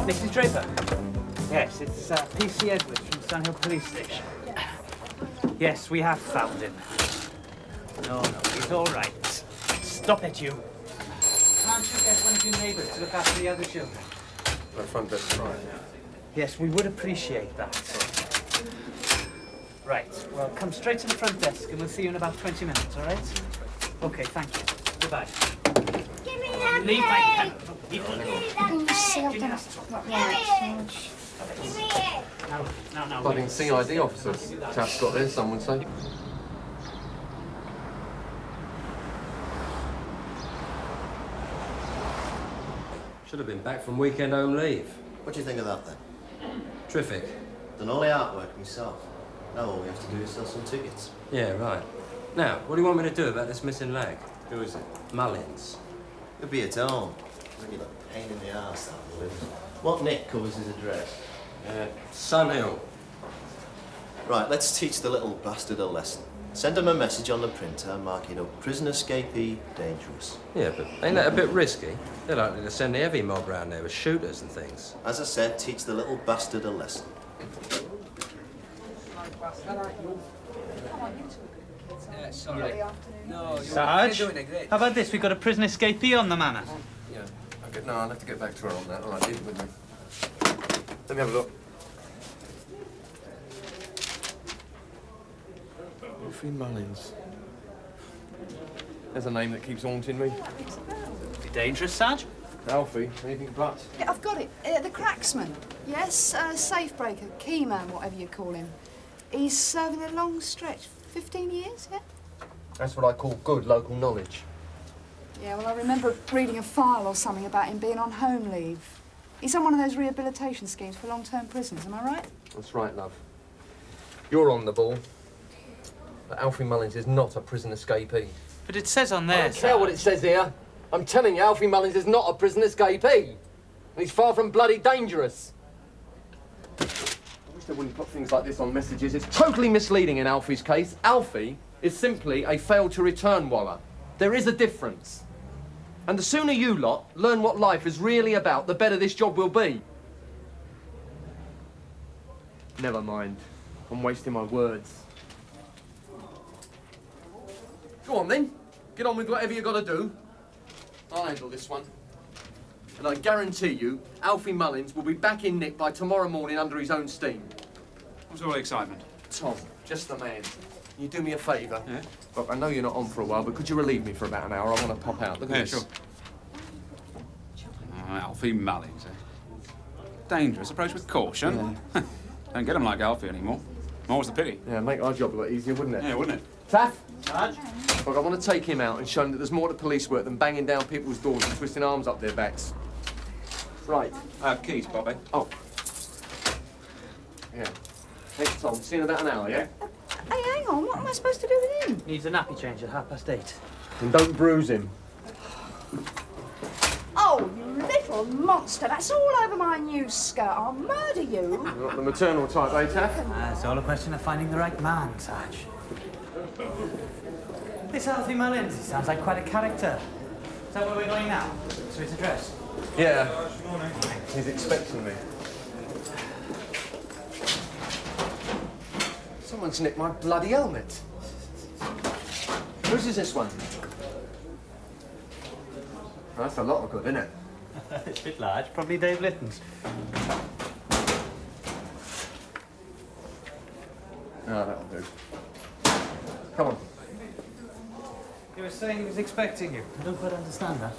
Mrs. Draper? Yes, it's PC Edwards from Sunhill Police Station. Yes, we have found him. No, he's all right. Stop it, you. Can't you get one of your neighbours to look after the other children? The front desk, right. Yes, we would appreciate that. Right, well, come straight to the front desk and we'll see you in about 20 minutes, all right? OK, thank you. Goodbye. Give me that Leave my pen. Give me that Now. Budding CID officers. Taft's got this, some would say. Should have been back from weekend home leave. What do you think of that, then? Terrific. Done all the artwork myself. Now all we have to do is sell some tickets. Yeah, right. Now, what do you want me to do about this missing leg? Who is it? Mullins. He'll be at home. Regular pain in the arse, that will. What Nick covers his address? Sunhill. Right, let's teach the little bastard a lesson. Send him a message on the printer, marking up prison escapee, dangerous. Yeah, but ain't that a bit risky? They're likely to send the heavy mob round there with shooters and things. As I said, teach the little bastard a lesson. Yeah, sorry. No, Sarge, you're doing great. how about this? We've got a prison escapee on the manor. Yeah. Okay, no, I'll have to get back to her on that. All right, leave it with me. Let me have a look. Alfie Mullins. There's a name that keeps haunting me. Be dangerous, Sarge? Alfie, anything but. Yeah, I've got it. The Cracksman. Yes, safe breaker, key man, whatever you call him. He's serving a long stretch. 15 years, yeah? That's what I call good local knowledge. Yeah, well, I remember reading a file or something about him being on home leave. He's on one of those rehabilitation schemes for long-term prisoners, am I right? That's right, love. You're on the ball. But Alfie Mullins is not a prison escapee. But it says on there, I don't care what it says here. I'm telling you, Alfie Mullins is not a prison escapee. And he's far from bloody dangerous. I wish they wouldn't put things like this on messages. It's totally misleading in Alfie's case. Alfie is simply a failed-to-return waller. There is a difference. And the sooner you lot learn what life is really about, the better this job will be. Never mind. I'm wasting my words. Go on, then. Get on with whatever you got to do. I'll handle this one. And I guarantee you, Alfie Mullins will be back in Nick by tomorrow morning under his own steam. What's all the excitement? Tom, just the man. Can you do me a favour? Yeah? Look, I know you're not on for a while, but could you relieve me for about an hour? I want to pop out. Look at Yeah, this. sure. Alfie Mullins, eh? Dangerous. Approach with caution. Yeah. Don't get them like Alfie anymore. More's the pity. Yeah, make our job a lot easier, wouldn't it? Yeah, wouldn't it? Taff? Sarge? Look, I want to take him out and show him that there's more to police work than banging down people's doors and twisting arms up their backs. Right. Keys, Bobby. Oh. Yeah. Thanks, Tom. See you in about an hour, yeah? Hey, hang on, what am I supposed to do with him? Needs a nappy change at 8:30. And don't bruise him. Oh, you little monster, that's all over my new skirt. I'll murder you. You're not the maternal type, eh, Taff? It's all a question of finding the right man, Sarge. This Alfie Mullins, he sounds like quite a character. Is that where we're going now? To his address? Yeah. He's expecting me. Someone's nicked my bloody helmet. Whose is this one? Oh, that's a lot of good, isn't it? It's a bit large, probably Dave Litton's. No, that'll do. Come on. You were saying he was expecting you. I don't quite understand that.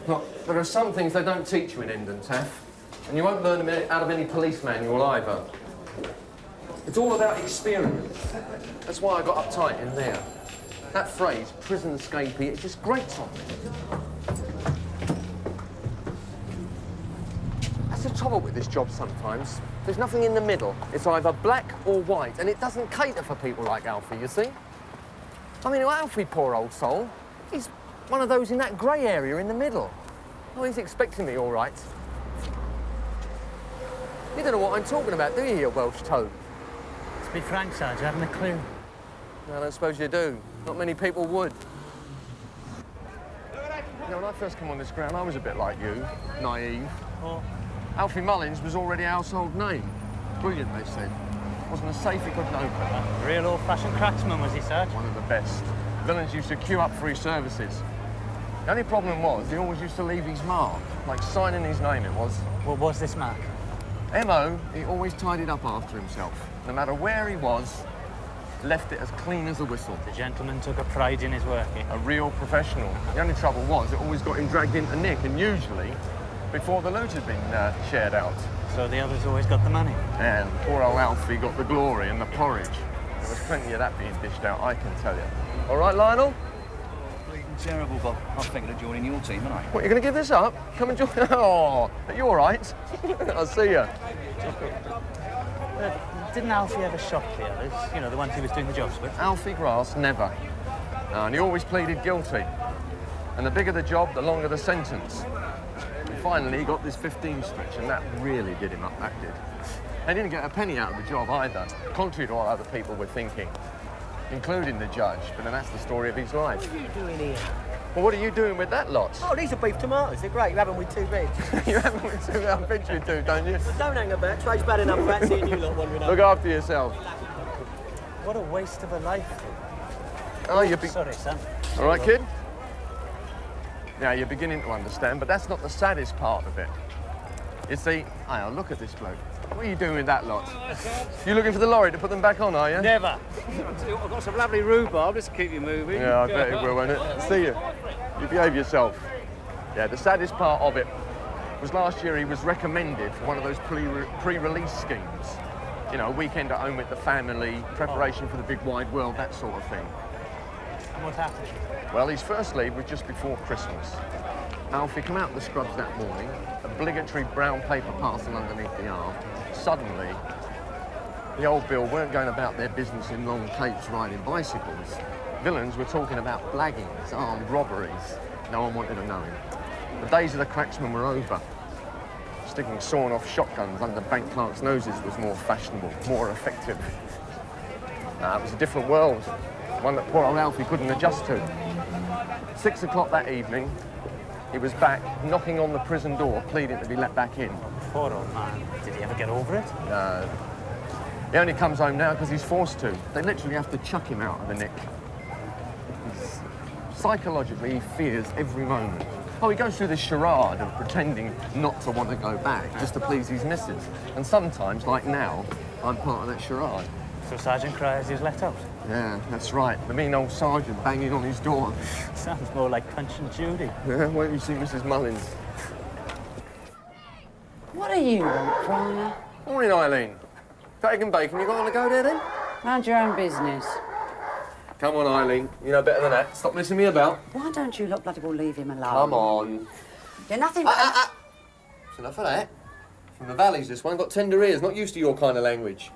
Look, there are some things they don't teach you in Hendon, Taff. And you won't learn them out of any police manual either. It's all about experience. That's why I got uptight in there. That phrase, prison escapee, it just grates on me. That's the trouble with this job sometimes. There's nothing in the middle. It's either black or white, and it doesn't cater for people like Alfie, you see? I mean, Alfie, poor old soul, he's one of those in that grey area in the middle. Oh, he's expecting me, all right. You don't know what I'm talking about, do you, you Welsh toad? To be frank, Sarge, I haven't a clue. I don't suppose you do. Not many people would. You know, when I first came on this ground, I was a bit like you, naive. Oh. Alfie Mullins was already a household name. Brilliant, they said. Wasn't a safe he couldn't open. Real old-fashioned cracksman, was he, Sarge? One of the best. Villains used to queue up for his services. The only problem was he always used to leave his mark, like signing his name it was. What was this mark? M.O., he always tidied up after himself. No matter where he was, left it as clean as a whistle. The gentleman took a pride in his work, eh? A real professional. The only trouble was it always got him dragged into nick, and usually before the loot had been shared out. So the others always got the money? Yeah, poor old Alfie got the glory and the porridge. There was plenty of that being dished out, I can tell you. All right, Lionel? Bleeding terrible, Bob. I was thinking of joining your team, aren't I? What, you're going to give this up? Come and join... Oh, are you all right? I'll see you. Didn't Alfie ever shock the others? You know, the ones he was doing the jobs with? Alfie Grass, never. No, and he always pleaded guilty. And the bigger the job, the longer the sentence. And finally, he got this 15 stretch, and that really did him up, that did. They didn't get a penny out of the job either, contrary to what other people were thinking, including the judge. But then that's the story of his life. What are you doing here? Well, what are you doing with that lot? Oh, these are beef tomatoes. They're great. You have them with 2 beds. You have them with 2, I bet you do, don't you? Don't hang about. Trade's bad enough without seeing you lot wandering up. Look after yourself. What a waste of a life. Oh, you're Sorry, son. All right, kid? Now, you're beginning to understand, but that's not the saddest part of it. You see, oh, look at this bloke. What are you doing with that lot? You looking for the lorry to put them back on, are you? Never. I've got some lovely rhubarb. Just to keep you moving. Yeah, I bet it will, won't it? See you. You behave yourself. Yeah, the saddest part of it was last year he was recommended for one of those pre-release schemes. You know, a weekend at home with the family, preparation for the big wide world, that sort of thing. And what happened? Well, his first leave was just before Christmas. Alfie came out of the scrubs that morning, obligatory brown paper parcel underneath the arm. Suddenly, the old Bill weren't going about their business in long capes riding bicycles. Villains were talking about blaggings, armed robberies. No one wanted to know him. The days of the cracksman were over. Sticking sawn-off shotguns under bank clerks' noses was more fashionable, more effective. It was a different world, one that poor old Alfie couldn't adjust to. 6 o'clock that evening, he was back, knocking on the prison door, pleading to be let back in. Poor old man. Did he ever get over it? No. He only comes home now because he's forced to. They literally have to chuck him out of the nick. Psychologically, he fears every moment. Oh, he goes through this charade of pretending not to want to go back, just to please his missus. And sometimes, like now, I'm part of that charade. So Sergeant Cryers is let out? Yeah, that's right. The mean old sergeant banging on his door. Sounds more like Punch and Judy. Yeah, wait till you see Mrs. Mullins. What do you want, Pryor? Morning, Eileen. Egg and bacon, you got on the go there, then? Mind your own business. Come on, Eileen. You know better than that. Stop messing me about. Why don't you lot bloody well leave him alone? Come on. You're nothing but... That's enough of that. From the valleys, this one. Got tender ears. Not used to your kind of language.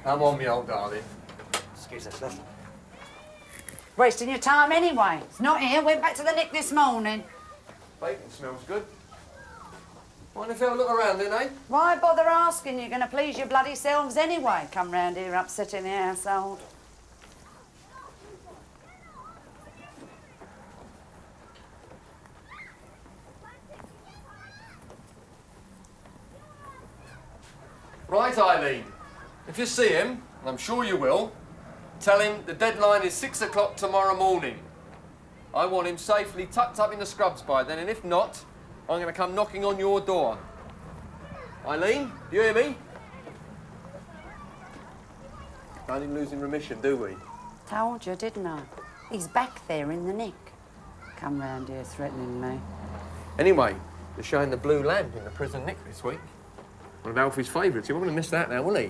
Come on, me old darling. Excuse us, love. Wasting your time anyway. It's not here. Went back to the nick this morning. Bacon smells good. Mind if I have a look around then, eh? Why bother asking? You're going to please your bloody selves anyway. Come round here upsetting the household. Right, Eileen. If you see him, and I'm sure you will, tell him the deadline is 6 o'clock tomorrow morning. I want him safely tucked up in the scrubs by then, and if not, I'm going to come knocking on your door. Eileen, do you hear me? Don't even lose in remission, do we? Told you, didn't I? He's back there in the nick. Come round here threatening me. Anyway, they're showing the blue lamp in the prison nick this week. One of Alfie's favourites. He won't want to miss that now, will he?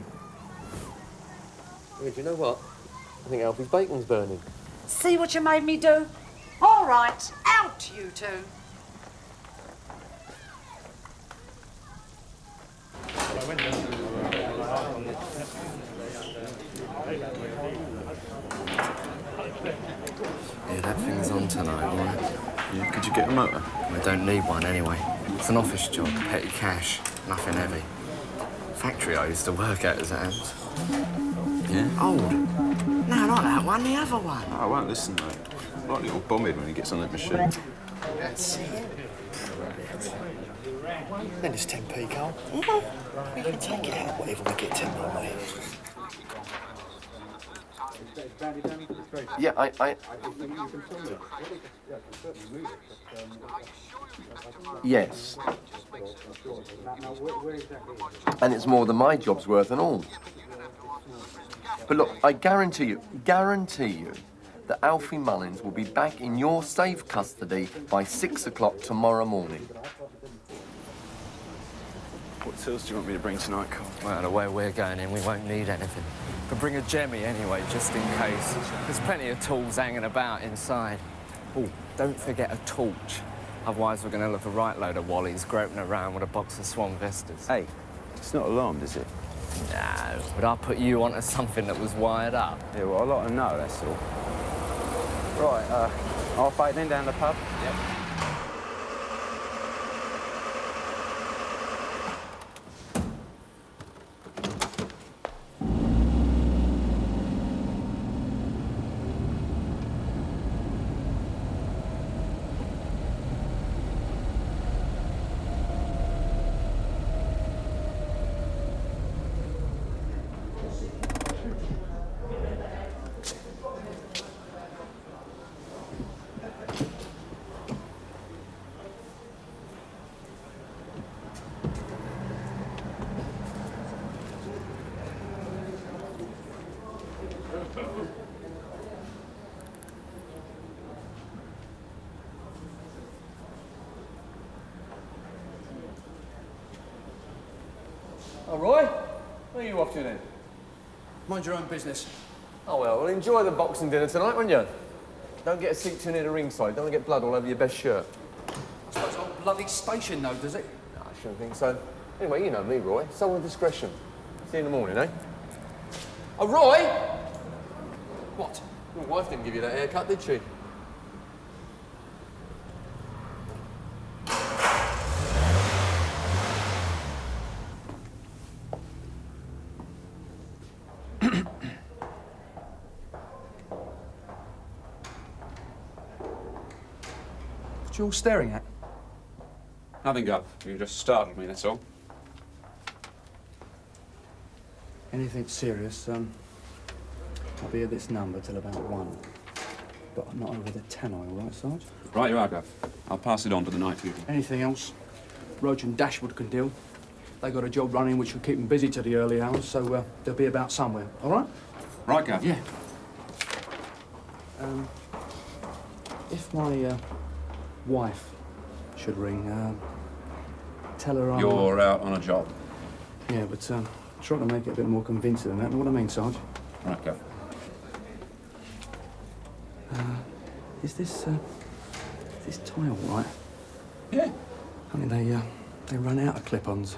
Yeah, do you know what? I think Alfie's bacon's burning. See what you made me do? All right, out you two. Yeah, that thing's on tonight, all right? Yeah, could you get a motor? I don't need one anyway. It's an office job, petty cash, nothing heavy. Factory I used to work at as it happens. Yeah? Old. No, not that one, the other one. Oh, I won't listen, mate. Likely all bombed when he gets on that machine. That's it. Then it's 10p, Carl. We can take it out whatever we get 10p, mate. Yeah, I... Yes. And it's more than my job's worth and all. But look, I guarantee you, that Alfie Mullins will be back in your safe custody by 6 o'clock tomorrow morning. What tools do you want me to bring tonight, Carl? Well, the way we're going in, we won't need anything. But bring a jemmy anyway, just in case. There's plenty of tools hanging about inside. Oh, don't forget a torch. Otherwise, we're going to look a right load of wallies groping around with a box of Swan Vistas. Hey, it's not alarmed, is it? No, but I put you onto something that was wired up. Yeah, well, I like to know, that's all. Right, half-8 then down the pub? Yep. Oh, Roy? Where are you off to then? Mind your own business. Oh, well, enjoy the boxing dinner tonight, won't you? Don't get a seat too near the ringside. Don't want to get blood all over your best shirt. I suppose it's not bloody station, though, does it? No, I shouldn't think so. Anyway, you know me, Roy. Someone with discretion. See you in the morning, eh? Oh, Roy! What? Your wife didn't give you that haircut, did she? What you all staring at? Nothing, Gov. You just startled me, that's all. Anything serious, I'll be at this number till about 1. But not over the 10, all right, Sarge? Right you are, Gov. I'll pass it on to the night people. Anything else? Roach and Dashwood can deal. They got a job running which will keep them busy till the early hours, so they'll be about somewhere, all right? Right, Gov. Yeah. If my wife should ring, tell her I'm... You're out on a job. Yeah, but try to make it a bit more convincing than that. Know what I mean, Sarge? Right, Gov. Is this tie all right? Yeah. I mean, they run out of clip-ons.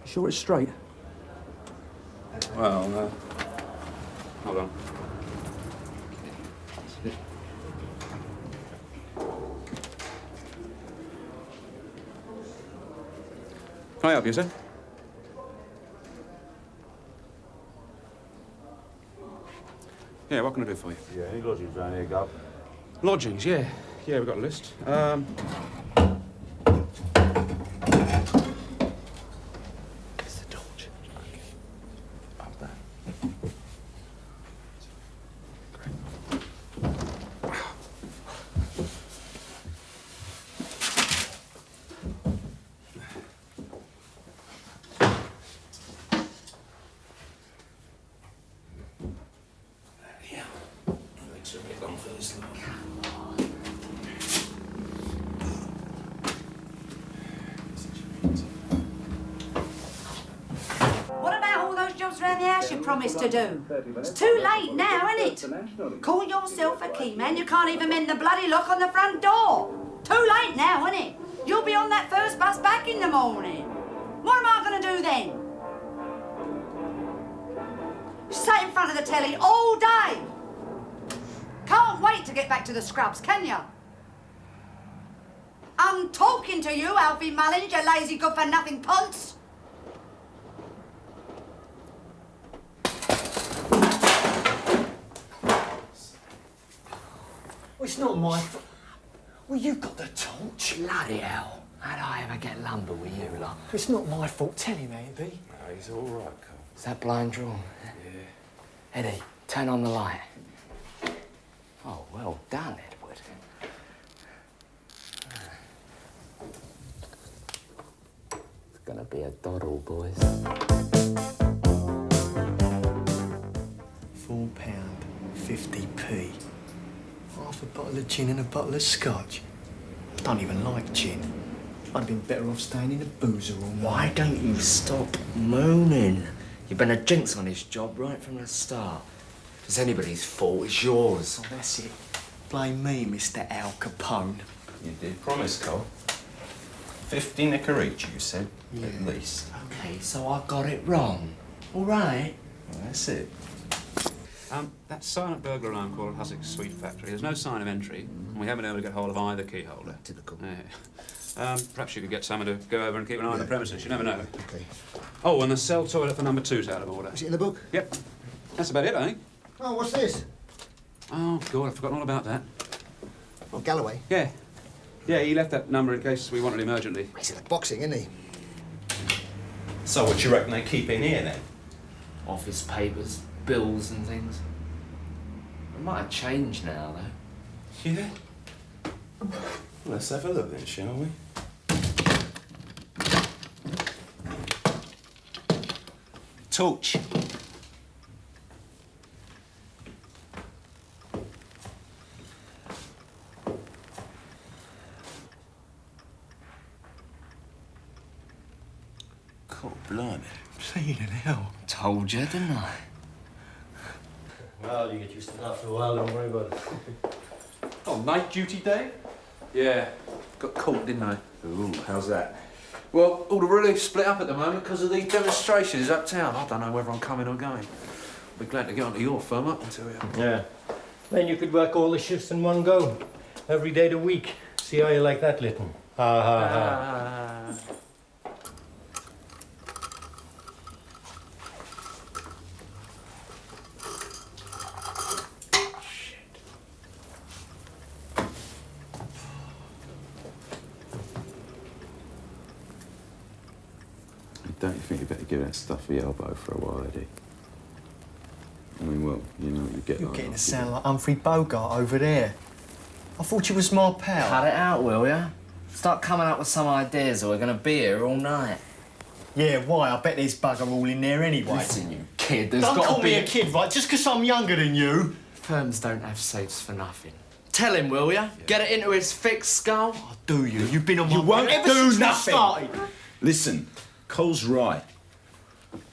You sure it's straight? Well, hold on. Can I help you, sir? Yeah, what can I do for you? Yeah, any lodgings around here, Gov? Lodgings, yeah. Yeah, we've got a list. It's the torch. Up there. What about all those jobs around the house you promised to do? It's too late now, isn't it? Call yourself a key man, you can't even mend the bloody lock on the front door. Too late now, isn't it? You'll be on that first bus back in the morning. What am I going to do then? Sat in front of the telly all day. Can't wait to get back to the scrubs, can you? I'm talking to you, Alfie Mullins, you lazy good-for-nothing ponce. Well, it's not my fault. Well, you got the torch. Bloody hell. How'd I ever get lumber with you, lot? It's not my fault. Tell him, Andy. No, he's all right, Cole. Is that blind drawn? Yeah. Eddie, turn on the light. Oh, well done, Edward. It's gonna be a doddle, boys. £4.50p. Half a bottle of gin and a bottle of scotch. I don't even like gin. I'd have been better off staying in a boozer all night. Why don't you stop mooning? You've been a jinx on this job right from the start. If it's anybody's fault, it's yours. Oh, that's it. Blame me, Mr. Al Capone. You did promise, Cole. 50 knicker each, you said, Yeah. at least. Okay, so I got it wrong. All right. Well, that's it. That silent burglar alarm called Hussock's Sweet Factory. There's no sign of entry, and we haven't been able to get hold of either key holder. Typical. Yeah. Perhaps you could get someone to go over and keep an eye on the premises. You never know. Okay. Oh, and the cell toilet for number 2's out of order. Is it in the book? Yep. That's about it, I think. Oh, what's this? Oh, God, I've forgotten all about that. Oh, Galloway. Yeah. Yeah, he left that number in case we wanted him urgently. He's in the boxing, isn't he? So what do you reckon they keep in here, then? Office papers, bills and things. It might have changed now, though. Yeah. Well, let's have a look then, shall we? Torch. God, blimey. Bleeding hell. Told you, didn't I? Well, you get used to it after a while, don't worry about it. Oh, night duty day? Yeah. Got caught, didn't I? Ooh, how's that? Well, all the relief's split up at the moment because of these demonstrations uptown. I don't know whether I'm coming or going. I'll be glad to get onto your firm up until you. Yeah. Then you could work all the shifts in one go. Every day of the week. See how you like that, Lytton? Ha ha ha. Don't you think you better give that stuffy elbow for a while, Eddie? I mean, well, you know what you get. You're like getting to that. sound like Humphrey Bogart over there. I thought you was my pal. Cut it out, will ya? Start coming up with some ideas or we're gonna be here all night. Yeah, why? I bet there's bugger all in there anyway. Listen, you kid, there's Don't got call to me be a kid, right? Just 'cause I'm younger than you. Firms don't have safes for nothing. Tell him, will ya? Get it into his thick skull. Oh, do you? You've been on my You won't ever do since we nothing. started. Listen, Cole's right.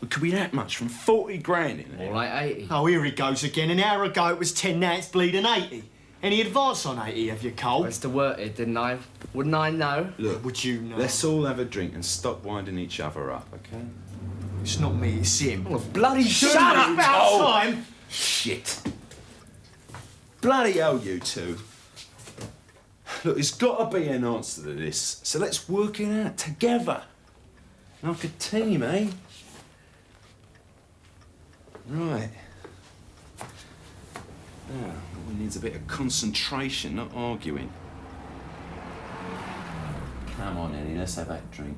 It could be that much from 40 grand in there. More like 80. Oh, here he goes again. An hour ago it was 10, now it's bleeding 80. Any advance on 80, have you, Cole? I used to work it, didn't I? Wouldn't I know? Look, Would you know? Let's all have a drink and stop winding each other up, okay? It's not me, it's him. Oh, bloody Shut up, about Cole. time! Shit. Bloody hell, you two. Look, there's got to be an answer to this, so let's work it out together. Like a team, eh? Right. Now, we need a bit of concentration, not arguing. Come on, Eddie, let's have that drink.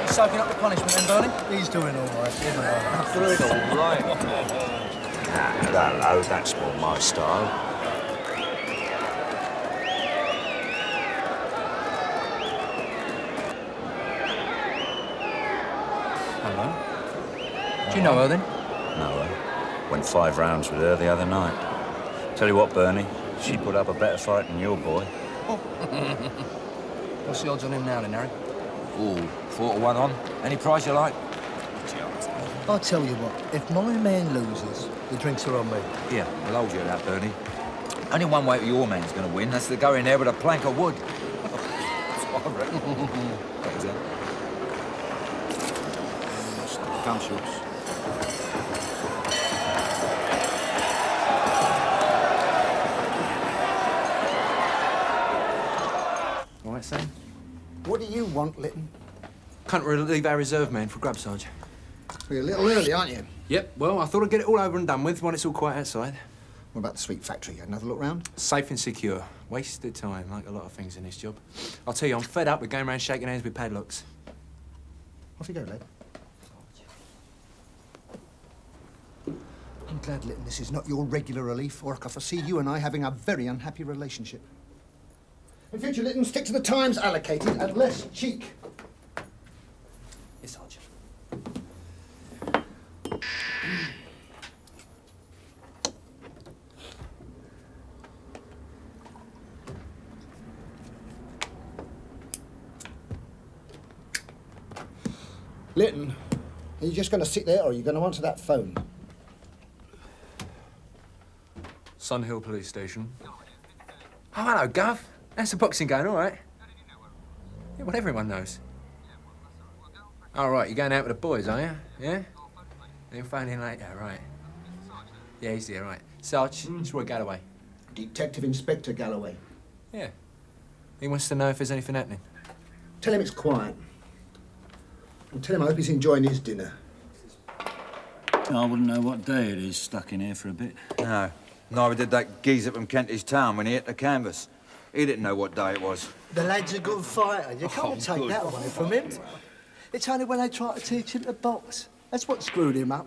Soaking up the punishment then, Bernie? He's doing all right, isn't he? All right. Hello, that's more my style. Hello. Do you know her then? No, went 5 rounds with her the other night. Tell you what, Bernie, she put up a better fight than your boy. What's the odds on him now then, Harry? Ooh, 4 to 1 on. Any price you like? I'll tell you what, if my man loses, the drinks are on me. Yeah, I'll hold you to that, Bernie. Only one way your man's going to win, that's to go in there with a plank of wood. That's what I reckon. Thanks, Gunshots. right, Sam? What do you want, Lytton? Can't relieve our reserve man for grub, Sarge. You're a little early, aren't you? Yep, well, I thought I'd get it all over and done with when it's all quiet outside. What about the sweet factory? Had another look round? Safe and secure. Wasted time, like a lot of things in this job. I'll tell you, I'm fed up with going around shaking hands with padlocks. Off you go, lad. I'm glad, Lytton, this is not your regular relief, or I can foresee you and I having a very unhappy relationship. In future, Lytton, stick to the times allocated and less cheek. Yes, Sarge. Lytton, are you just going to sit there, or are you going to answer that phone? Sunhill Police Station. Oh, hello, Gov. How's the boxing going, all right? Yeah, well, everyone knows. All right, you're going out with the boys, are you? Yeah? You'll phone in later, right? Yeah, he's here, right. Sarge, it's Roy Galloway. Detective Inspector Galloway. Yeah. He wants to know if there's anything happening. Tell him it's quiet. And tell him I hope he's enjoying his dinner. I wouldn't know what day it is stuck in here for a bit. No. Neither did that geezer from Kentish Town when he hit the canvas. He didn't know what day it was. The lad's a good fighter. You can't take that away from him. It's only when they try to teach him to box. That's what screwed him up.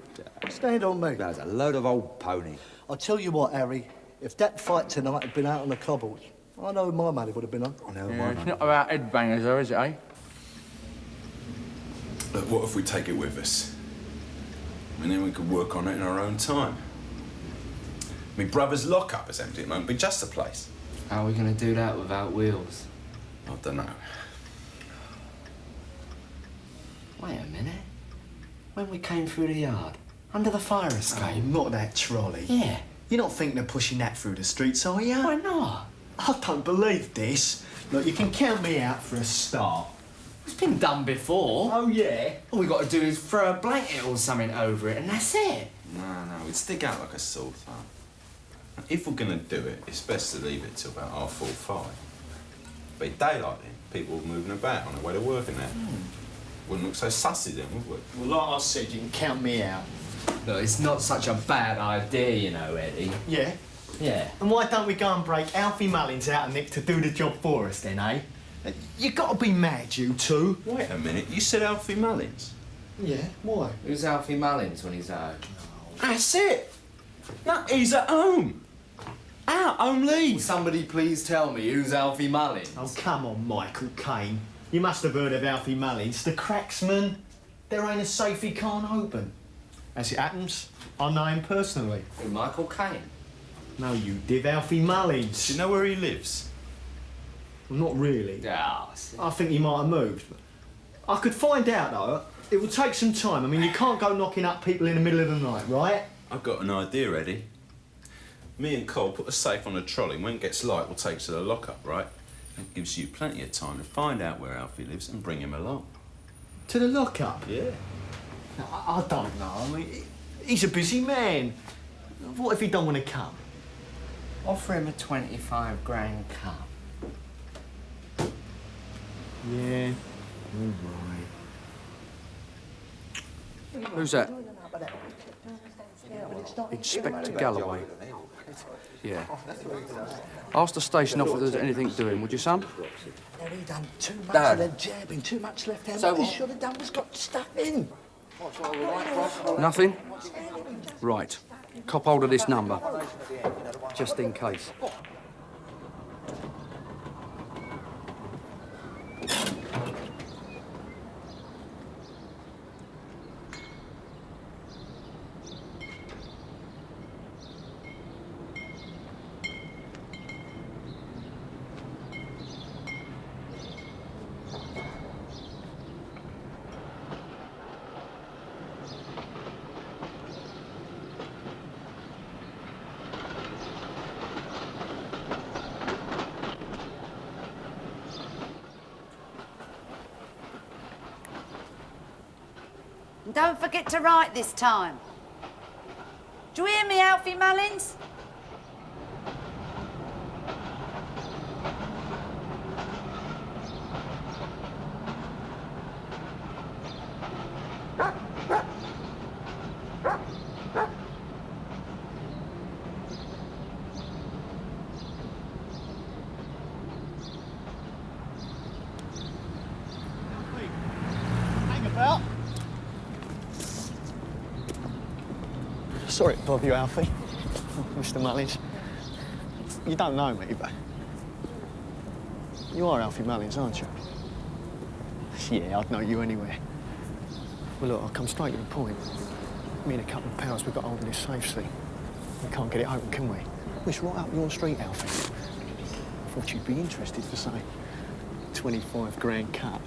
Stand on me. That's a load of old pony. I'll tell you what, Harry. If that fight tonight had been out on the cobbles, I know my money would have been on. I know Yeah, it's not about headbangers, though, is it, eh? Look, what if we take it with us? And then we could work on it in our own time. My brother's lockup is empty. It won't be just a place. How are we going to do that without wheels? I don't know. Wait a minute. When we came through the yard, under the fire escape. Oh, not that trolley. Yeah. You're not thinking of pushing that through the streets, are you? Why not? I don't believe this. Look, you can count me out for a start. It's been done before. Oh, yeah? All we got to do is throw a blanket or something over it, and that's it. No, we'd stick out like a sore thumb. If we're going to do it, it's best to leave it till about 4:30. By daylight then, people were moving about on their way to work and that. Wouldn't look so sussy then, would we? Well, like I said, you can count me out. Look, it's not such a bad idea, you know, Eddie. Yeah? Yeah. And why don't we go and break Alfie Mullins out of Nick to do the job for us then, eh? You got to be mad, you two. Wait a minute, you said Alfie Mullins? Yeah, why? Who's Alfie Mullins when he's at home? That's it! No, he's at home! Out on leave! Will somebody please tell me who's Alfie Mullins? Oh, come on, Michael Caine. You must have heard of Alfie Mullins, the Cracksman. There ain't a safe he can't open. As it happens, I know him personally. Who, Michael Caine? No, you div, Alfie Mullins. Do you know where he lives? Well, not really. Oh, I think he might have moved. I could find out, though. It will take some time. I mean, you can't go knocking up people in the middle of the night, right? I've got an idea, Eddie. Me and Cole put a safe on a trolley, and when it gets light, we'll take it to the lockup, right? That gives you plenty of time to find out where Alfie lives and bring him along. To the lockup? Yeah. I don't know. I mean, he's a busy man. What if he don't want to come? Offer him a 25 grand cut. Yeah. All right. Who's that? Inspector Galloway. Yeah. Ask the station officer if there's anything doing, would you, son? Now, he done too much Dad. of the jabbing, too much left hand. So What he what? should have done was got stuck in. Nothing? Right. Cop hold of this number. Just in case. And don't forget to write this time. Do you hear me, Alfie Mullins? Sorry to bother you, Alfie. Mr. Mullins. You don't know me, but you are Alfie Mullins, aren't you? Yeah, I'd know you anywhere. Well, look, I'll come straight to the point. Me and a couple of pals, we've got hold of this safe seat. We can't get it open, can we? It's right up your street, Alfie. I thought you'd be interested for, say, 25 grand cut.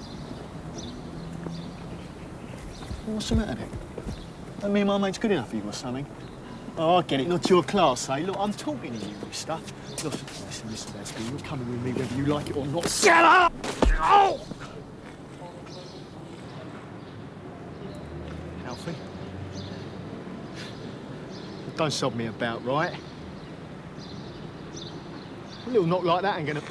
What's the matter then? Me and my mate's good enough for you or something? Oh, I get it, not your class, eh? Look, I'm talking to you, mister. Look, listen, that's good. You're coming with me whether you like it or not. Shut up! Oh! Alfie? Don't sob me about, right? A little knock like that ain't gonna...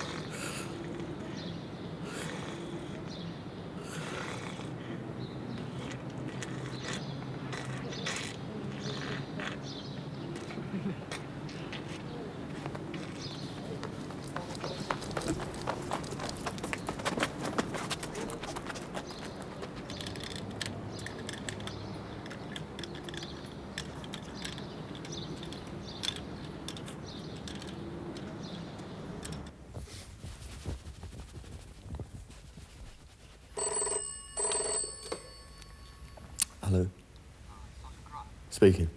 Hello. Speaking.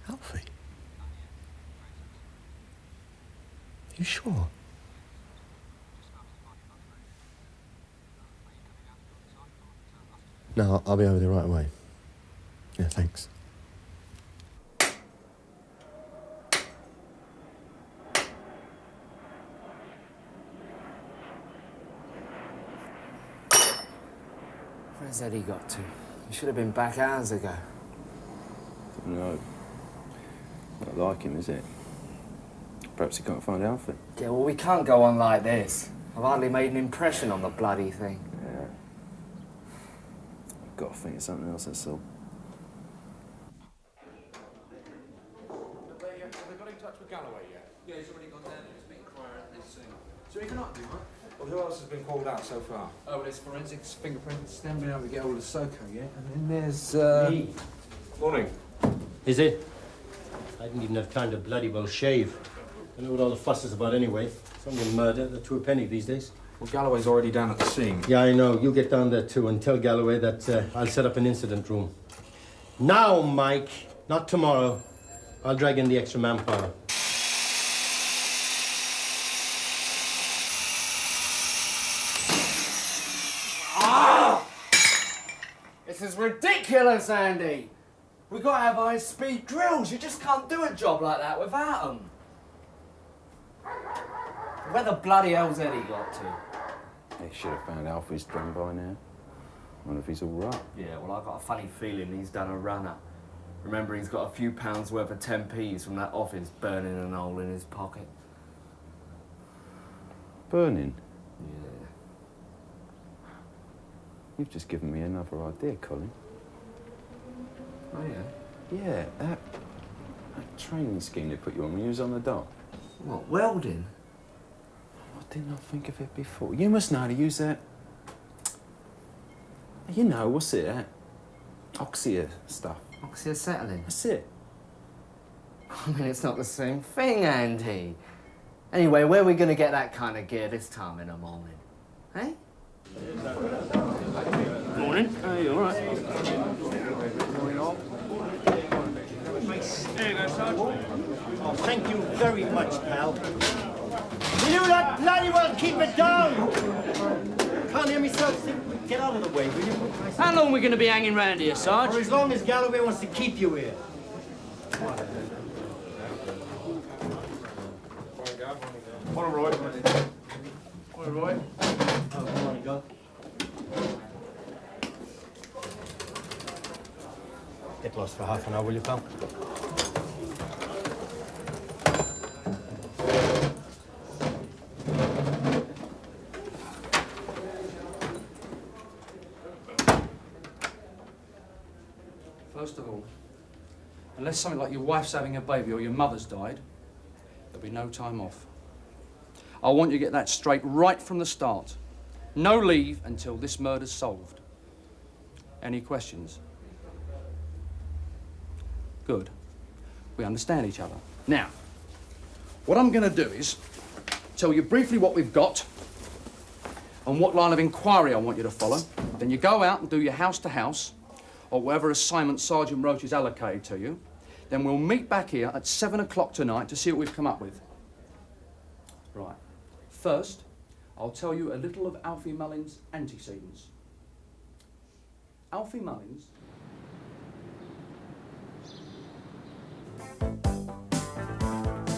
Alfie? You sure? No, I'll be over there right away. Yeah, thanks. Where's Eddie got to? He should have been back hours ago. No. Not like him, is it? Perhaps he can't find Alfie. Yeah, well, we can't go on like this. I've hardly made an impression on the bloody thing. Yeah. I've got to think of something else, that's all. Have they got in touch with Galloway yet? Yeah, he's already gone down there. He's been inquiring at this scene. So he can up do, right? Well, who else has been called out so far? Oh, well, there's forensics, fingerprints, then been able to get hold of Soko yet, and then there's, Me. Morning. Is it? I didn't even have time to bloody well shave. I know what all the fuss is about anyway. It's only a murder, they're to a penny these days. Well, Galloway's already down at the scene. Yeah, I know. You get down there too and tell Galloway that I'll set up an incident room. Now, Mike, not tomorrow. I'll drag in the extra manpower. This is ridiculous, Andy. We've got to have high-speed drills. You just can't do a job like that without them. Where the bloody hell's Eddie got to? They should have found Alfie's drum by now. Wonder if he's all right. Yeah, well, I've got a funny feeling he's done a runner. Remember, he's got a few pounds worth of 10p's from that office burning an hole in his pocket. Burning? Yeah. You've just given me another idea, Colin. Oh, yeah? Yeah, that training scheme they put you on when you was on the dock. What, welding? Why didn't I think of it before? You must know how to use that. You know, what's it, that oxia stuff? Oxyacetylene? That's it. I mean, it's not the same thing, Andy. Anyway, where are we going to get that kind of gear this time in the morning? Eh? Morning. Hey, all right? There you go, Sergeant. Oh, thank you very much, pal. Will you not bloody well keep it down? Can't hear myself. Get out of the way, will you? How long are we going to be hanging round here, Sarge? For as long as Galloway wants to keep you here. Morning, Roy. Morning, Roy. Oh, morning, God. Get lost for half an hour, will you, pal? First of all, unless something like your wife's having a baby or your mother's died, there'll be no time off. I want you to get that straight right from the start. No leave until this murder's solved. Any questions? Good. We understand each other. Now, what I'm going to do is tell you briefly what we've got and what line of inquiry I want you to follow. Then you go out and do your house-to-house or whatever assignment Sergeant Roach has allocated to you. Then we'll meet back here at 7 o'clock tonight to see what we've come up with. Right. First, I'll tell you a little of Alfie Mullins' antecedents. Alfie Mullins...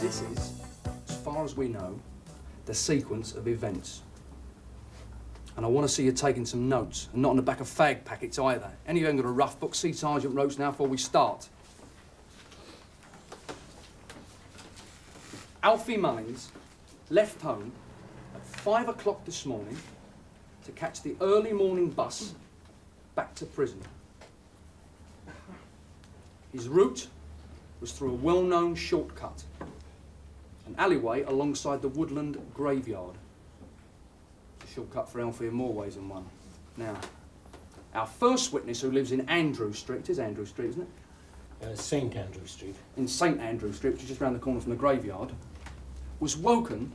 This is, as far as we know, the sequence of events. And I want to see you taking some notes, and not on the back of fag packets either. Any of you haven't got a rough book, see Sergeant Roach now before we start. Alfie Mullins left home at 5 o'clock this morning to catch the early morning bus back to prison. His route was through a well-known shortcut, an alleyway alongside the woodland graveyard. A shortcut for Alfie in more ways than one. Now, our first witness, who lives in Andrew Street, it is Andrew Street, isn't it? St Andrew Street. In St Andrew Street, which is just round the corner from the graveyard, was woken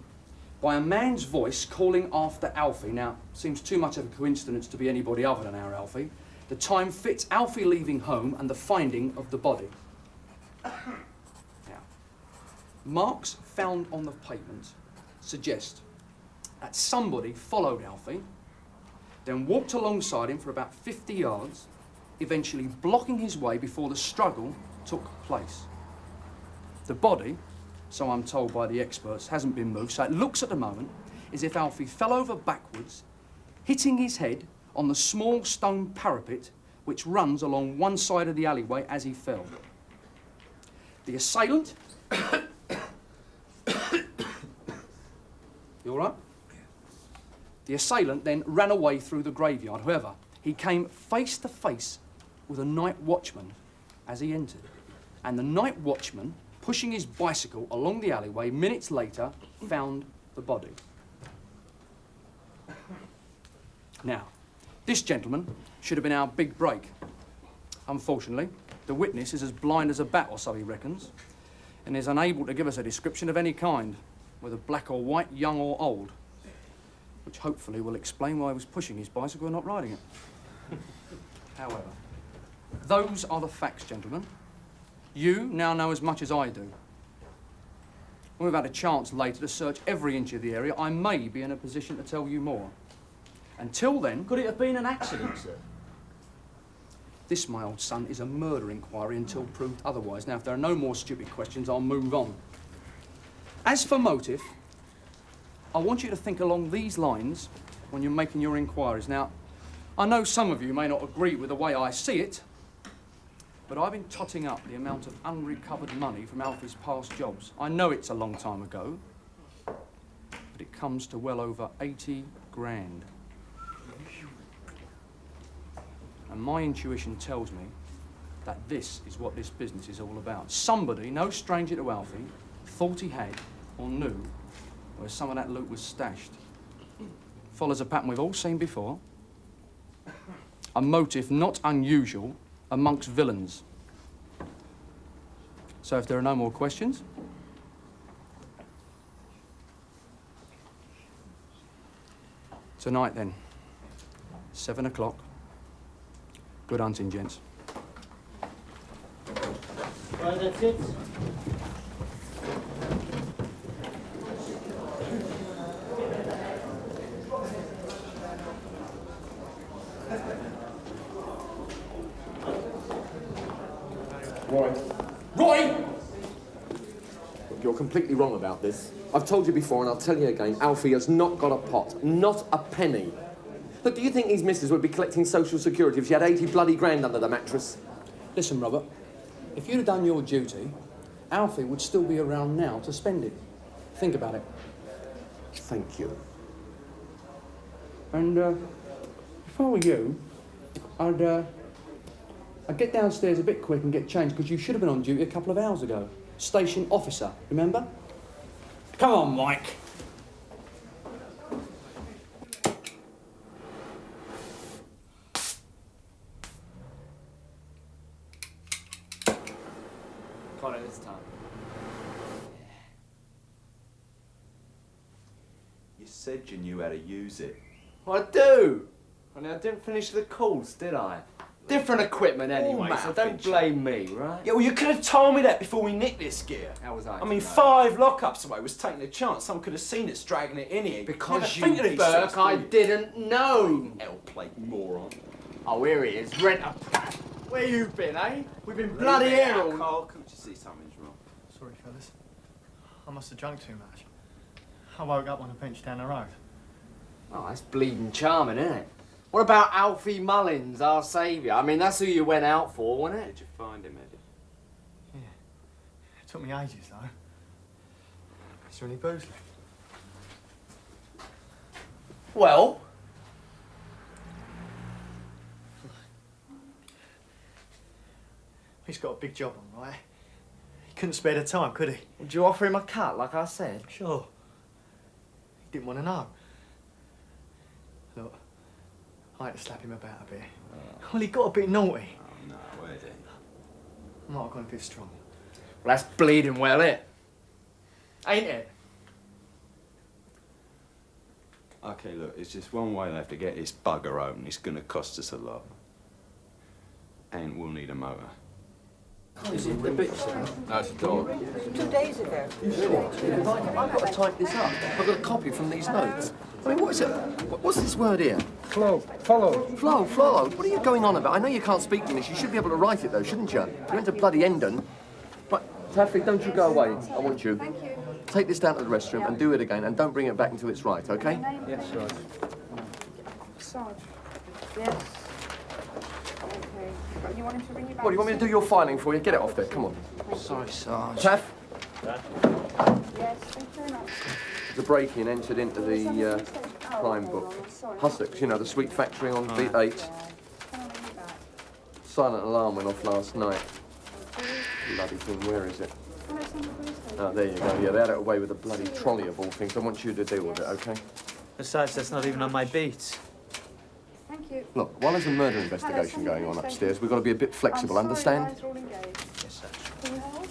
by a man's voice calling after Alfie. Now, seems too much of a coincidence to be anybody other than our Alfie. The time fits Alfie leaving home and the finding of the body. Now, marks found on the pavement suggest that somebody followed Alfie, then walked alongside him for about 50 yards, eventually blocking his way before the struggle took place. The body, so I'm told by the experts, hasn't been moved, so it looks at the moment as if Alfie fell over backwards, hitting his head on the small stone parapet which runs along one side of the alleyway as he fell. The assailant... You all right? The assailant then ran away through the graveyard. However, he came face to face with a night watchman as he entered. And the night watchman, pushing his bicycle along the alleyway, minutes later, found the body. Now, this gentleman should have been our big break. Unfortunately, the witness is as blind as a bat, or so he reckons, and is unable to give us a description of any kind, whether black or white, young or old, which hopefully will explain why he was pushing his bicycle and not riding it. However, those are the facts, gentlemen. You now know as much as I do. When we've had a chance later to search every inch of the area, I may be in a position to tell you more. Until then... Could it have been an accident, sir? This, my old son, is a murder inquiry until proved otherwise. Now, if there are no more stupid questions, I'll move on. As for motive, I want you to think along these lines when you're making your inquiries. Now, I know some of you may not agree with the way I see it, but I've been totting up the amount of unrecovered money from Alfie's past jobs. I know it's a long time ago, but it comes to well over 80 grand. And my intuition tells me that this is what this business is all about. Somebody, no stranger to Alfie, thought he had or knew where some of that loot was stashed. Follows a pattern we've all seen before. A motive not unusual amongst villains. So if there are no more questions... Tonight then, 7 o'clock. Good hunting, gents. Well, that's it. Roy! Look, you're completely wrong about this. I've told you before, and I'll tell you again, Alfie has not got a pot. Not a penny. Look, do you think his missus would be collecting social security if she had 80 bloody grand under the mattress? Listen, Robert, if you'd have done your duty, Alfie would still be around now to spend it. Think about it. Thank you. And, if I were you, I'd get downstairs a bit quick and get changed, because you should have been on duty a couple of hours ago. Station officer, remember? Come on, Mike. on it this time. You said you knew how to use it. I do. Only I didn't finish the course, did I? Different equipment anyway, so don't blame me, right? Yeah, well, you could have told me that before we nicked this gear. How was I? I mean, 5 lockups away was taking a chance. Someone could have seen us dragging it in here. Because Never you, think of these Burke, things, I do you? didn't know. L-plate moron. Oh, here he is, Renter. Where you been, eh? We've been bloody here all... Carl, couldn't you see something's wrong? Sorry, fellas. I must have drunk too much. I woke up on a bench down the road. Oh, that's bleeding charming, isn't it? What about Alfie Mullins, our saviour? I mean, that's who you went out for, wasn't it? Did you find him, Eddie? Yeah. It took me ages, though. Is there any booze left? Well? He's got a big job on, right? He couldn't spare the time, could he? Would you offer him a cut, like I said? Sure. He didn't want to know. Look, I had to slap him about a bit. Well, he got a bit naughty. Oh, no, Eddie. I might have gone a bit strong. Well, that's bleeding well, it? Ain't it? Okay, look, it's just one way left to get this bugger open. It's going to cost us a lot. And we'll need a motor. Is it the bitch? No, it's a dog. 2 days ago. I've got to type this up. I've got a copy from these notes. I mean, what is it? What's this word here? Follow. Flow. What are you going on about? I know you can't speak English. You should be able to write it, though, shouldn't you? You went to bloody Hendon. Right, Taffy, don't you go away. I want you. Thank you. Take this down to the restroom and do it again, and don't bring it back until it's right, okay? Yes, Sarge. Sarge. Yes. Okay. But you want him to ring you back? What, do you want me to do your filing for you? Get it off there, come on. Sorry, Sarge. Taff, Yes, thank you very much. the break-in entered into the crime book. Hussocks, you know, the sweet factory on beat 8. Silent alarm went off last night. Bloody thing, where is it? Oh, there you go. Yeah, they had it away with a bloody trolley of all things. I want you to deal with it, okay? Besides, that's not even on my beat. Thank you. Look, while there's a murder investigation going on upstairs, we've got to be a bit flexible, understand? Yes, sir. Can you hold?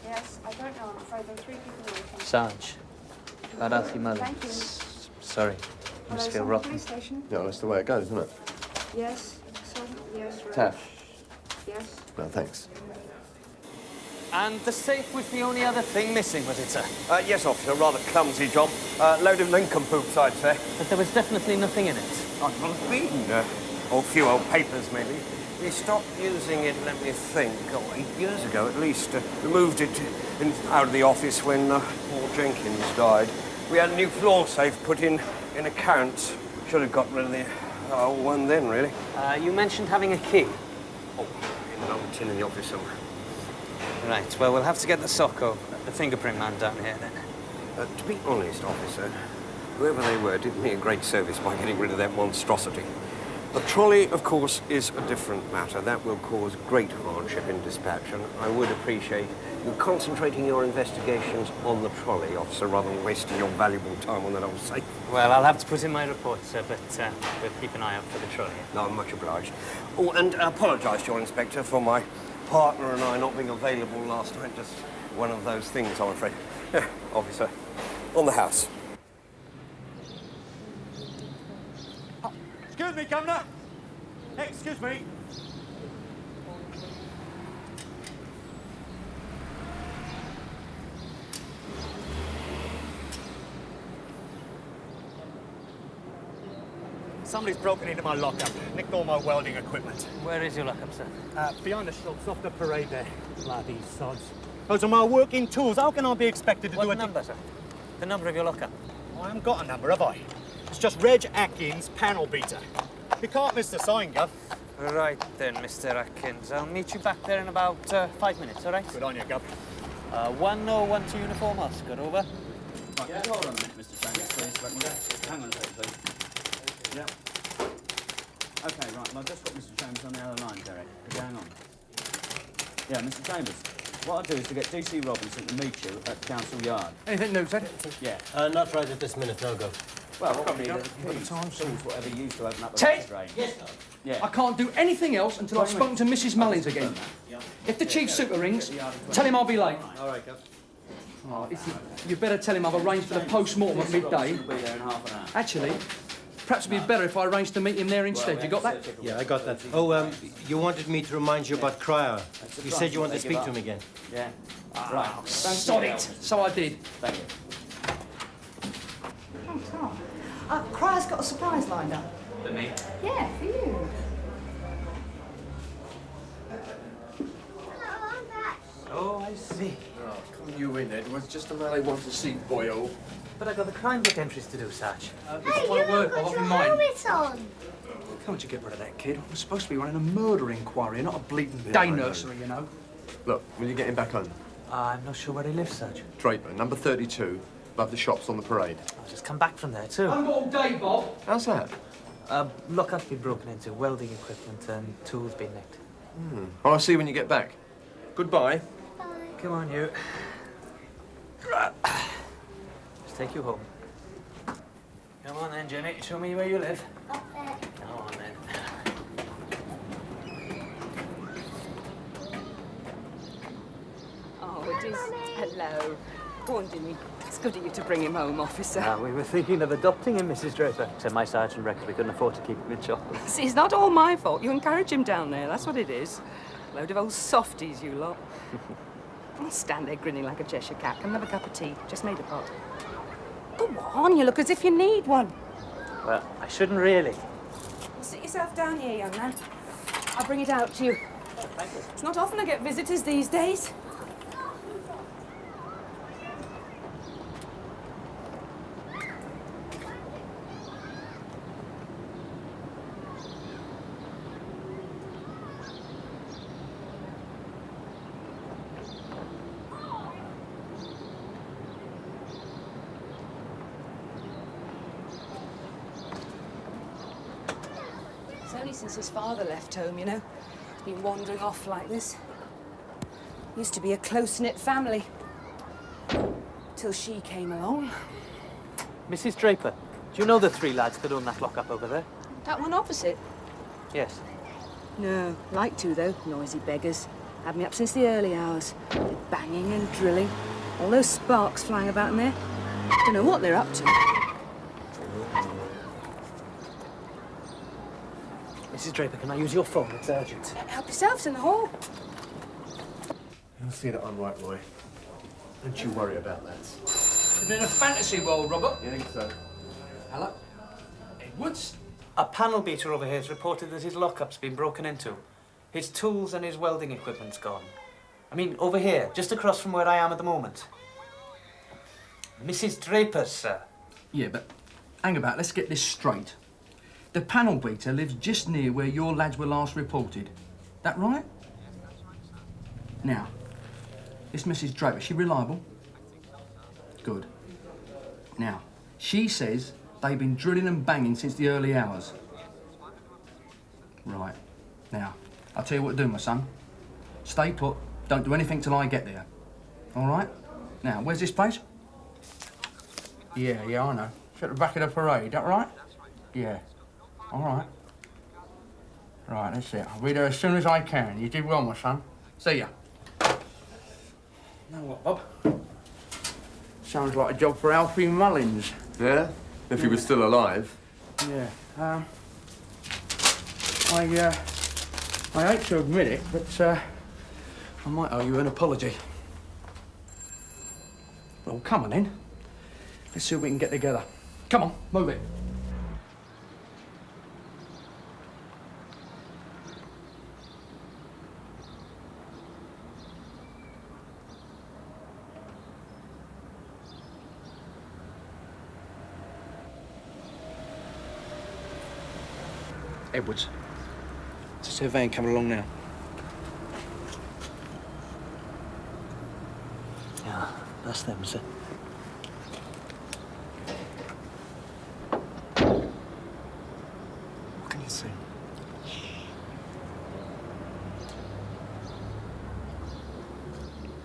Yes, I don't know. I'm afraid there are 3 people working. Sarge. About Alfie Mullins. Thank you. Sorry. I just feel rotten. Police station. Yeah, that's the way it goes, isn't it? Yes. Yes. Right. Taff. Yes. No, thanks. And the safe was the only other thing missing, was it, sir? Yes, officer. Rather clumsy job. Load of nincompoops, I'd say. But there was definitely nothing in it. Not been. Or a few old papers, maybe. We stopped using it, let me think, 8 years ago at least. We moved it out of the office when Paul Jenkins died. We had a new floor safe put in accounts. Should have got rid of the old one then, really. You mentioned having a key. Oh, another tin in the office somewhere. Right, well, we'll have to get the Socko, the fingerprint man down here, then. To be honest, officer, whoever they were did me a great service by getting rid of that monstrosity. The trolley, of course, is a different matter. That will cause great hardship in dispatch, and I would appreciate you concentrating your investigations on the trolley, officer, rather than wasting your valuable time on that old safe. Well, I'll have to put in my report, sir, but we'll keep an eye out for the trolley. No, I'm much obliged. Oh, and apologise to your inspector for my partner and I not being available last night. Just one of those things, I'm afraid. Yeah, officer, on the house. Excuse me, Governor. Excuse me. Somebody's broken into my lockup, nicked all my welding equipment. Where is your lockup, sir? Behind the shops, off the parade there. Bloody sods. Those are my working tools. How can I be expected to do a... What number, sir? The number of your lockup? I haven't got a number, have I? It's just Reg Atkins, panel beater. You can't miss the sign, Gov. Right then, Mr. Atkins. I'll meet you back there in about 5 minutes, all right? Good on you, Gov. 1012 uniform Oscar, over. Right, yeah, hold on a minute, Mr. Chambers, please. Hang on a second, please. Yeah. Okay, right, well, I've just got Mr. Chambers on the other line, Derek. Hang on. Yeah, Mr. Chambers, what I'll do is to get DC Robinson to meet you at Council Yard. Anything new, Ted? Yeah. Not right at this minute, no go. Well, probably the time tools, whatever you used to open up the Ted! drain. Yes, sir. I can't do anything else until I've spoken to Mrs. Mullins again. If the chief super rings, tell him I'll be late. All right, Gav. Oh, you better tell him I've arranged for the post-mortem at midday. We'll be there in half an hour. Actually, perhaps it'd be better if I arranged to meet him there instead. You got that? Yeah, I got that. Oh, you wanted me to remind you about Cryer. You said you wanted to speak to him again. Yeah. Right. Sod it. So I did. Thank you. Oh, Tom. Cryer's got a surprise lined up. For me? Yeah, for you. Oh, I see. Oh, come you in, Ed. Was just a man I want to see, boyo. But I got the crime book entries to do, Sarge. Hey, you haven't got your helmet on. Can't you get rid of that kid? We're supposed to be running a murder inquiry, not a bleating day nursery, you know. Look, will you get him back home? I'm not sure where he lives, Sarge. Draper, number 32, above the shops on the parade. I've just come back from there, too. I've got all day, Bob. How's that? Lockup's been broken into, welding equipment and tools been nicked. I'll see you when you get back. Goodbye. Come on, you. Let's take you home. Come on then, Jimmy. Show me where you live. Come on then. Oh, it is. Hello. Go on, Jimmy. It's good of you to bring him home, officer. We were thinking of adopting him, Mrs. Draper. Except my sergeant reckoned we couldn't afford to keep him in Chocolate. See, it's not all my fault. You encourage him down there. That's what it is. Load of old softies, you lot. I'll stand there grinning like a Cheshire cat. Come and have a cup of tea. Just made a pot. Go on, you look as if you need one. Well, I shouldn't really. Sit yourself down here, young man. I'll bring it out to you. Thank you. It's not often I get visitors these days. Since his father left home, you know. He's been wandering off like this. Used to be a close-knit family. Till she came along. Mrs. Draper, do you know the three lads that own that lockup over there? That one opposite? Yes. No, like to, though. Noisy beggars. Had me up since the early hours. They're banging and drilling. All those sparks flying about in there. Don't know what they're up to. Mrs. Draper, can I use your phone? It's urgent. Help yourselves in the hall. You'll see that I'm right, Roy. Don't you worry about that. You've been in a fantasy world, Robert. You think so? Hello? Edwards? A panel beater over here has reported that his lockup's been broken into. His tools and his welding equipment's gone. I mean, over here, just across from where I am at the moment. Mrs. Draper's, sir. Yeah, but hang about. Let's get this straight. The panel beater lives just near where your lads were last reported. That right? Now, this Mrs. Draper, she reliable? Good. Now, she says they've been drilling and banging since the early hours. Right. Now, I'll tell you what to do, my son. Stay put. Don't do anything till I get there. All right? Now, where's this place? Yeah, I know. It's at the back of the parade, that right? Yeah. All right. Right, that's it. I'll be there as soon as I can. You did well, my son. See ya. Now what, Bob? Sounds like a job for Alfie Mullins. Yeah? If he was still alive. Yeah. I hate to admit it, but I might owe you an apology. Well, come on then. Let's see if we can get together. Come on, move it. Edwards. There's a van coming along now. Yeah, that's them, sir. What can you see?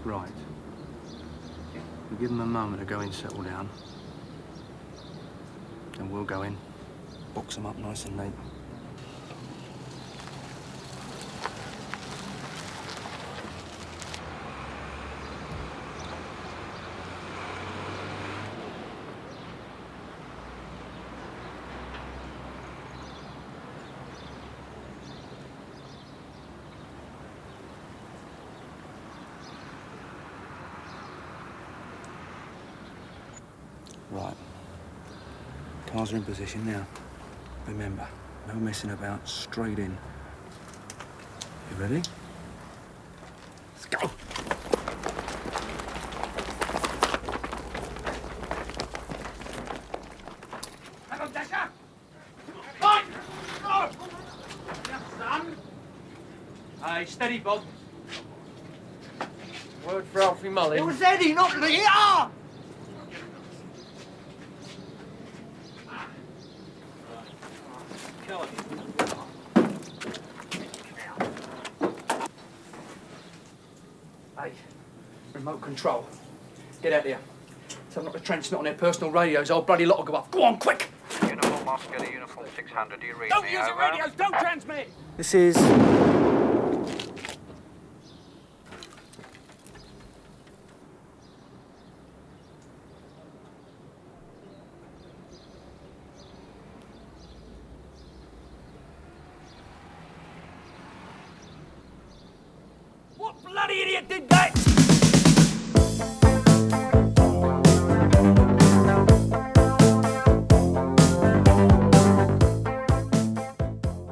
Right. We'll give them a moment to go in, settle down. Then we'll go in, box them up nice and neat. Right. Cars are in position now. Remember, no messing about, straight in. You ready? Let's go! Hang on, Dasher! Come on! Go! Yes, son! Aye, steady, Bob. Word for Alfie Mullins. It was Eddie, not me! Ah! Hey, remote control. Get out there. Tell them not to transmit on their personal radios. Old bloody lot will go off. Go on, quick! Uniform Oscar to Uniform 600. Do you read Don't me? use your Over. radios! Don't transmit! This is... What bloody idiot did that?